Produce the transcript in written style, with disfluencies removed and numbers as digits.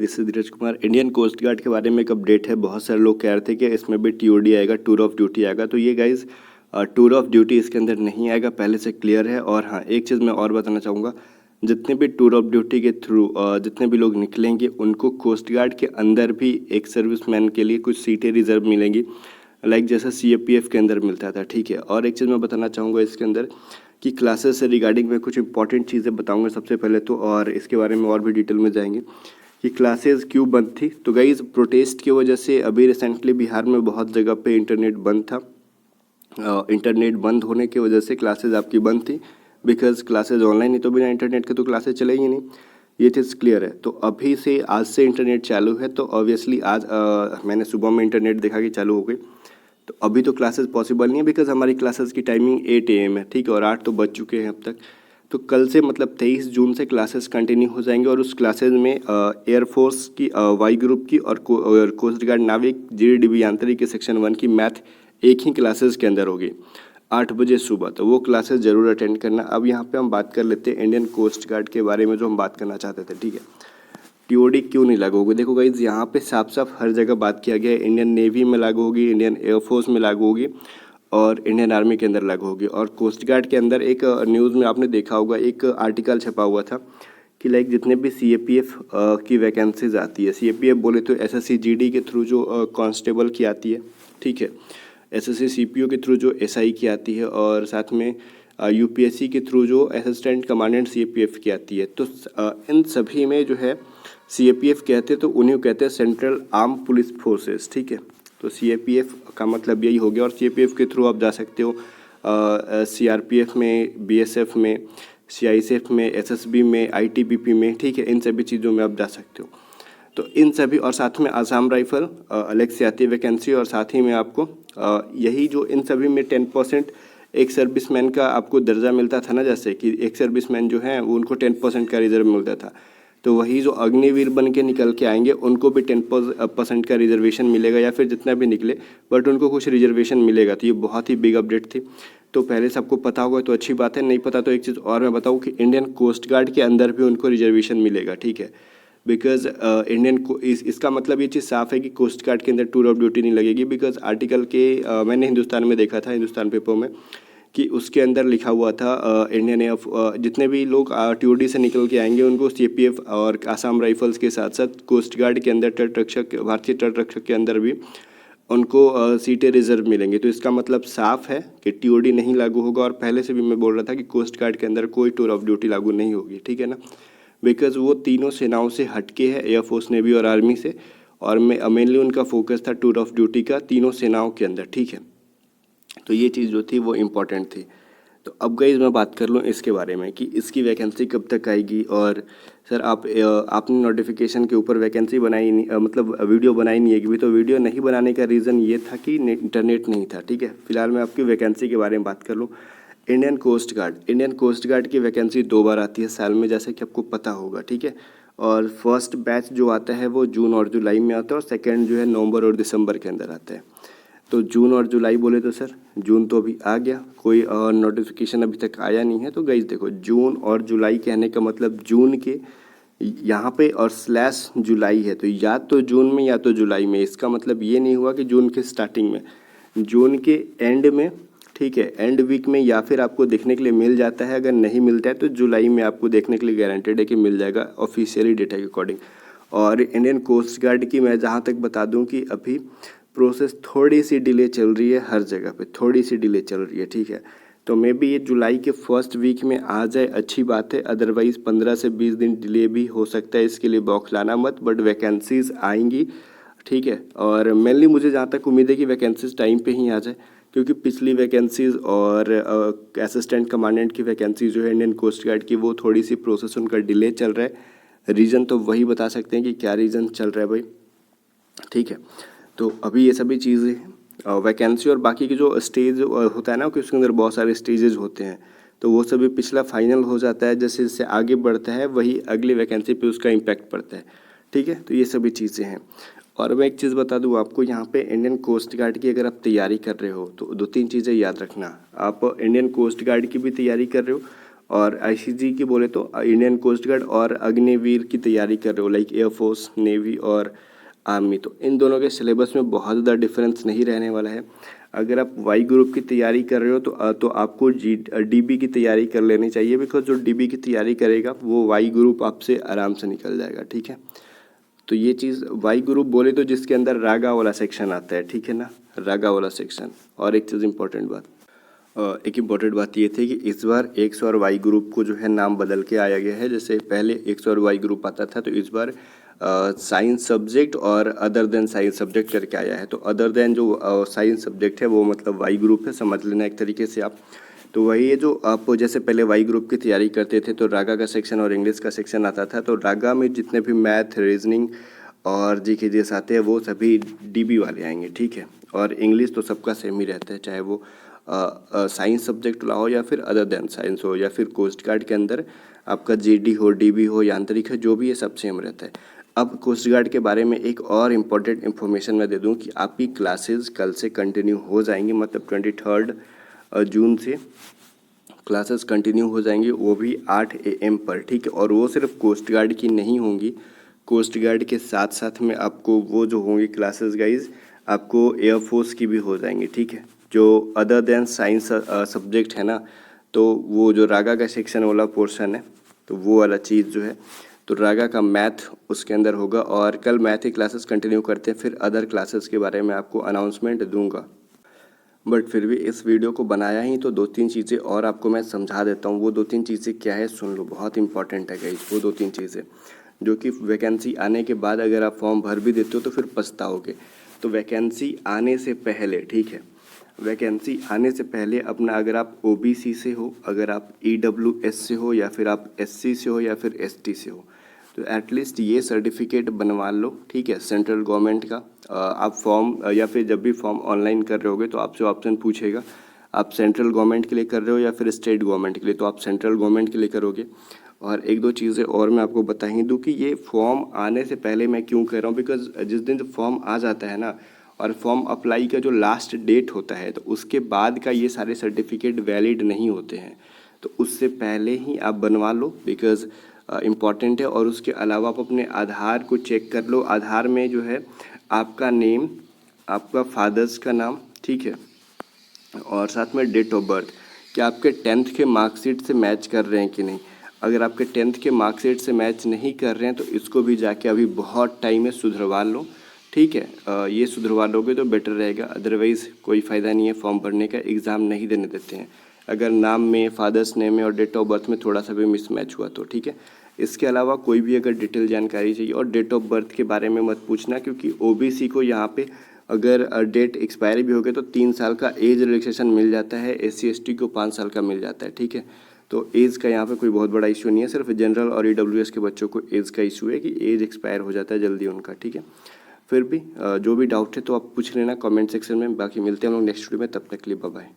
This is Dheeraj Kumar. Indian coast guard के बारे में एक अपडेट है। बहुत सारे लोग कह रहे थे कि इसमें भी टीओडी आएगा, टूर ऑफ ड्यूटी आएगा। तो ये गाइज टूर ऑफ ड्यूटी इसके अंदर नहीं आएगा, पहले से क्लियर है। और हाँ, एक चीज़ मैं और बताना चाहूँगा, जितने भी टूर ऑफ ड्यूटी के थ्रू जितने भी लोग निकलेंगे उनको कोस्ट गार्ड के अंदर भी एक सर्विसमैन के लिए कुछ सीटें रिजर्व मिलेंगी, लाइक जैसा CAPF के अंदर मिलता था, ठीक है। और एक चीज़ मैं बताना चाहूँगा इसके अंदर कि क्लासेस से रिगार्डिंग मैं कुछ इंपॉर्टेंट चीज़ें बताऊंगा सबसे पहले तो, और इसके बारे में और भी डिटेल में जाएंगे कि क्लासेस क्यों बंद थी। तो गाइज प्रोटेस्ट की वजह से अभी रिसेंटली बिहार में बहुत जगह पे इंटरनेट बंद था। इंटरनेट बंद होने की वजह से क्लासेस आपकी बंद थी, बिकॉज क्लासेस ऑनलाइन ही, तो बिना इंटरनेट के तो क्लासेस चलेंगी नहीं, ये चीज़ क्लियर है। तो अभी से आज से इंटरनेट चालू है, तो ऑब्वियसली आज मैंने सुबह में इंटरनेट देखा कि चालू हो गई। तो अभी तो क्लासेस पॉसिबल नहीं है, बिकॉज हमारी क्लासेस की टाइमिंग 8 AM है, ठीक है, और 8 तो बज चुके हैं अब तक। तो कल से मतलब 23 जून से क्लासेस कंटिन्यू हो जाएंगे, और उस क्लासेस में एयरफोर्स की वाई ग्रुप की और कोस्ट गार्ड नाविक GDB आंतरिक के सेक्शन 1 की मैथ एक ही क्लासेस के अंदर होगी 8 बजे सुबह। तो वो क्लासेस ज़रूर अटेंड करना। अब यहाँ पे हम बात कर लेते हैं इंडियन कोस्ट गार्ड के बारे में, जो हम बात करना चाहते थे, ठीक है। टीओडी क्यों नहीं लागू होगी? देखो गाइज, यहाँ पे साफ साफ हर जगह बात किया गया है। इंडियन नेवी में लागू होगी, इंडियन एयरफोर्स में लागू होगी, और इंडियन आर्मी के अंदर लागू होगी। और कोस्ट गार्ड के अंदर एक न्यूज़ में आपने देखा होगा, एक आर्टिकल छपा हुआ था कि लाइक जितने भी CAPF की वैकेंसीज आती है, CAPF बोले तो SSC GD के थ्रू जो कांस्टेबल की आती है, ठीक है, SSC CPO के थ्रू जो SI की आती है, और साथ में UPSC के थ्रू जो असिस्टेंट कमांडेंट CAPF की आती है। तो इन सभी में जो है CAPF कहते हैं, तो उन्हीं को कहते हैं सेंट्रल आर्म पुलिस फोर्सेस, ठीक है। तो CAPF का मतलब यही हो गया, और CAPF के थ्रू आप जा सकते हो CRPF में, BSF में, CISF में, SSB में, ITBP में, ठीक है, इन सभी चीज़ों में आप जा सकते हो। तो इन सभी, और साथ में आसाम राइफल अलग से आती है वैकेंसी, और साथ ही में आपको यही जो इन सभी में 10% एक सर्विसमैन का आपको दर्जा मिलता था ना, जैसे कि एक सर्विसमैन जो है वो उनको 10% का रिजर्व मिलता था। तो वही जो अग्निवीर बन के निकल के आएंगे उनको भी 10% का रिजर्वेशन मिलेगा, या फिर जितना भी निकले बट उनको कुछ रिजर्वेशन मिलेगा। तो ये बहुत ही बिग अपडेट थी। तो पहले सबको पता होगा तो अच्छी बात है, नहीं पता तो एक चीज़ और मैं बताऊँ कि इंडियन कोस्ट गार्ड के अंदर भी उनको रिजर्वेशन मिलेगा, ठीक है। बिकॉज इंडियन को इसका मतलब ये चीज़ साफ़ है कि कोस्ट गार्ड के अंदर टूर ऑफ ड्यूटी नहीं लगेगी। बिकॉज आर्टिकल के मैंने हिंदुस्तान में देखा था, हिंदुस्तान पेपर में, कि उसके अंदर लिखा हुआ था इंडियन जितने भी लोग TOD से निकल के आएंगे उनको CAPF और आसाम राइफल्स के साथ साथ कोस्ट गार्ड के अंदर तटरक्षक, भारतीय तटरक्षक के अंदर भी उनको सीटें रिजर्व मिलेंगी। तो इसका मतलब साफ है कि TOD नहीं लागू होगा। और पहले से भी मैं बोल रहा था कि कोस्ट गार्ड के अंदर कोई टूर ऑफ ड्यूटी लागू नहीं होगी, ठीक है ना, बिकॉज वो तीनों सेनाओं से हटके है, एयरफोर्स, नेवी और आर्मी से, और मेनली उनका फोकस था टूर ऑफ ड्यूटी का तीनों सेनाओं के अंदर, ठीक है। तो ये चीज़ जो थी वो इम्पॉर्टेंट थी। तो अब गाइस मैं बात कर लूँ इसके बारे में कि इसकी वैकेंसी कब तक आएगी। और सर आपने नोटिफिकेशन के ऊपर वैकेंसी बनाई नहीं, मतलब वीडियो बनाई नहीं है कि भी, तो वीडियो नहीं बनाने का रीज़न ये था कि इंटरनेट नहीं था, ठीक है। फिलहाल मैं आपकी वैकेंसी के बारे में बात कर लूँ। इंडियन कोस्ट गार्ड की वैकेंसी 2 बार आती है साल में, जैसे कि आपको पता होगा, ठीक है। और फर्स्ट बैच जो आता है वो जून और जुलाई में आता है, और सेकेंड जो है नवंबर और दिसंबर के अंदर आता है। तो जून और जुलाई बोले तो सर जून तो अभी आ गया, कोई नोटिफिकेशन अभी तक आया नहीं है। तो गाइस देखो, जून और जुलाई कहने का मतलब जून के यहाँ पे और स्लैश जुलाई है, तो या तो जून में या तो जुलाई में। इसका मतलब ये नहीं हुआ कि जून के स्टार्टिंग में, जून के एंड में, ठीक है, एंड वीक में, या फिर आपको देखने के लिए मिल जाता है। अगर नहीं मिलता है तो जुलाई में आपको देखने के लिए गारंटेड है कि मिल जाएगा ऑफिशियली डेटा के अकॉर्डिंग। और इंडियन कोस्ट गार्ड की मैं जहाँ तक बता दूँ कि अभी प्रोसेस थोड़ी सी डिले चल रही है, हर जगह पे थोड़ी सी डिले चल रही है, ठीक है। तो मे बी ये जुलाई के फर्स्ट वीक में आ जाए, अच्छी बात है। अदरवाइज़ 15 से 20 दिन डिले भी हो सकता है, इसके लिए बौखलाना मत, बट वैकेंसीज आएंगी, ठीक है। और मेनली मुझे जहाँ तक उम्मीद है कि वैकेंसीज टाइम पे ही आ जाए, क्योंकि पिछली वैकेंसीज और असिस्टेंट कमांडेंट की वैकेंसी जो है इंडियन कोस्ट गार्ड की, वो थोड़ी सी प्रोसेस उनका डिले चल रहा है। रीज़न तो वही बता सकते हैं कि क्या रीज़न चल रहा है भाई, ठीक है। तो अभी ये सभी चीज़ें वैकेंसी और बाकी की जो स्टेज होता है ना, कि उसके अंदर बहुत सारे स्टेजेस होते हैं, तो वो सभी पिछला फाइनल हो जाता है। जैसे जैसे आगे बढ़ता है वही अगली वैकेंसी पे उसका इम्पैक्ट पड़ता है, ठीक है। तो ये सभी चीज़ें हैं। और मैं एक चीज़ बता दूं आपको, यहाँ पे इंडियन कोस्ट गार्ड की अगर आप तैयारी कर रहे हो तो 2-3 चीज़ें याद रखना। आप इंडियन कोस्ट गार्ड की भी तैयारी कर रहे हो और आईसीजी की बोले तो इंडियन कोस्ट गार्ड और अग्निवीर की तैयारी कर रहे हो लाइक एयरफोर्स, नेवी और आर्मी, तो इन दोनों के सिलेबस में बहुत ज़्यादा डिफरेंस नहीं रहने वाला है। अगर आप वाई ग्रुप की तैयारी कर रहे हो तो आपको डीबी की तैयारी कर लेनी चाहिए, बिकॉज जो डीबी की तैयारी करेगा वो वाई ग्रुप आपसे आराम से निकल जाएगा, ठीक है। तो ये चीज़ वाई ग्रुप बोले तो जिसके अंदर रागा वाला सेक्शन आता है, ठीक है ना, रागा वाला सेक्शन। और एक चीज़ इम्पोर्टेंट बात, एक इम्पॉर्टेंट बात ये थी कि इस बार एक्स और वाई ग्रुप को जो है नाम बदल के आया गया है। जैसे पहले एक्स और वाई ग्रुप आता था, तो इस बार साइंस सब्जेक्ट और अदर देन साइंस सब्जेक्ट करके आया है। तो अदर देन जो साइंस सब्जेक्ट है वो मतलब वाई ग्रुप है, समझ लेना एक तरीके से आप। तो वही है जो आप जैसे पहले वाई ग्रुप की तैयारी करते थे तो रागा का सेक्शन और इंग्लिश का सेक्शन आता था। तो रागा में जितने भी मैथ, रीजनिंग और जीके जीएस आते हैं वो सभी डीबी वाले आएंगे, ठीक है। और इंग्लिश तो सबका सेम ही रहता है, चाहे वो साइंस सब्जेक्ट ला हो या फिर अदर देन साइंस हो या फिर कोस्ट गार्ड के अंदर आपका जीडी हो, डीबी हो, यांत्रिक है, जो भी है सब सेम रहता है। अब कोस्ट गार्ड के बारे में एक और इम्पोर्टेंट इन्फॉर्मेशन मैं दे दूं कि आपकी क्लासेस कल से कंटिन्यू हो जाएंगी, मतलब 23 जून से क्लासेस कंटिन्यू हो जाएंगी, वो भी 8 AM पर, ठीक है। और वो सिर्फ कोस्ट गार्ड की नहीं होंगी, कोस्ट गार्ड के साथ साथ में आपको वो जो होंगी क्लासेस गाइज आपको एयरफोर्स की भी हो जाएंगी, ठीक है। जो अदर देन साइंस सब्जेक्ट है ना, तो वो जो रागा का सेक्शन वाला पोर्शन है तो वो वाला चीज़ जो है, तो रागा का मैथ उसके अंदर होगा। और कल मैथ की क्लासेस कंटिन्यू करते हैं, फिर अदर क्लासेस के बारे में आपको अनाउंसमेंट दूंगा। बट फिर भी इस वीडियो को बनाया ही तो 2-3 चीज़ें और आपको मैं समझा देता हूँ। वो 2-3 चीज़ें क्या है सुन लो, बहुत इंपॉर्टेंट है गाइस वो 2-3 चीज़ें, जो कि वैकेंसी आने के बाद अगर आप फॉर्म भर भी देते हो तो फिर पछताओगे। तो वैकेंसी आने से पहले, ठीक है, वैकेंसी आने से पहले अपना, अगर आप ओबीसी से हो, अगर आप ईडब्ल्यूएस से हो, या फिर आप एससी से हो, या फिर एसटी से हो, तो एटलीस्ट ये सर्टिफिकेट बनवा लो, ठीक है, सेंट्रल गवर्नमेंट का। आप फॉर्म या फिर जब भी फॉर्म ऑनलाइन कर रहे होगे तो आपसे ऑप्शन पूछेगा आप सेंट्रल गवर्नमेंट के लिए कर रहे हो या फिर स्टेट गवर्नमेंट के लिए, तो आप सेंट्रल गवर्नमेंट के लिए करोगे। और 1-2 चीज़ें और मैं आपको बता ही दूँ कि ये फॉर्म आने से पहले मैं क्यों कह रहा हूँ, बिकॉज जिस दिन जब फॉर्म आ जाता है ना और फॉर्म अप्लाई का जो लास्ट डेट होता है, तो उसके बाद का ये सारे सर्टिफिकेट वैलिड नहीं होते हैं। तो उससे पहले ही आप बनवा लो, बिकॉज इम्पॉर्टेंट है। और उसके अलावा आप अपने आधार को चेक कर लो, आधार में जो है आपका नेम, आपका फादर्स का नाम, ठीक है, और साथ में डेट ऑफ बर्थ, क्या आपके 10th के मार्कशीट से मैच कर रहे हैं कि नहीं। अगर आपके 10th के मार्कशीट से मैच नहीं कर रहे हैं तो इसको भी जाके अभी बहुत टाइम है सुधरवा लो, ठीक है। ये सुधरवा लोगे तो बेटर रहेगा, अदरवाइज़ कोई फ़ायदा नहीं है फॉर्म भरने का, एग्ज़ाम नहीं देने देते हैं अगर नाम में, फादर्स नेम में और डेट ऑफ बर्थ में थोड़ा सा भी मिसमैच हुआ तो, ठीक है। इसके अलावा कोई भी अगर डिटेल जानकारी चाहिए, और डेट ऑफ बर्थ के बारे में मत पूछना, क्योंकि ओबीसी को यहाँ पे अगर डेट एक्सपायरी भी हो गई तो 3 साल का एज रिलैक्सेशन मिल जाता है, SC ST को 5 साल का मिल जाता है, ठीक है। तो एज का यहाँ पे कोई बहुत बड़ा इशू नहीं है, सिर्फ जनरल और EWS के बच्चों को एज का इशू है कि एज एक्सपायर हो जाता है जल्दी उनका, ठीक है। फिर भी जो भी डाउट है तो आप पूछ लेना कमेंट सेक्शन में, बाकी मिलते हैं हम लोग नेक्स्ट वीडियो में, तब तक के लिए बाय बाय।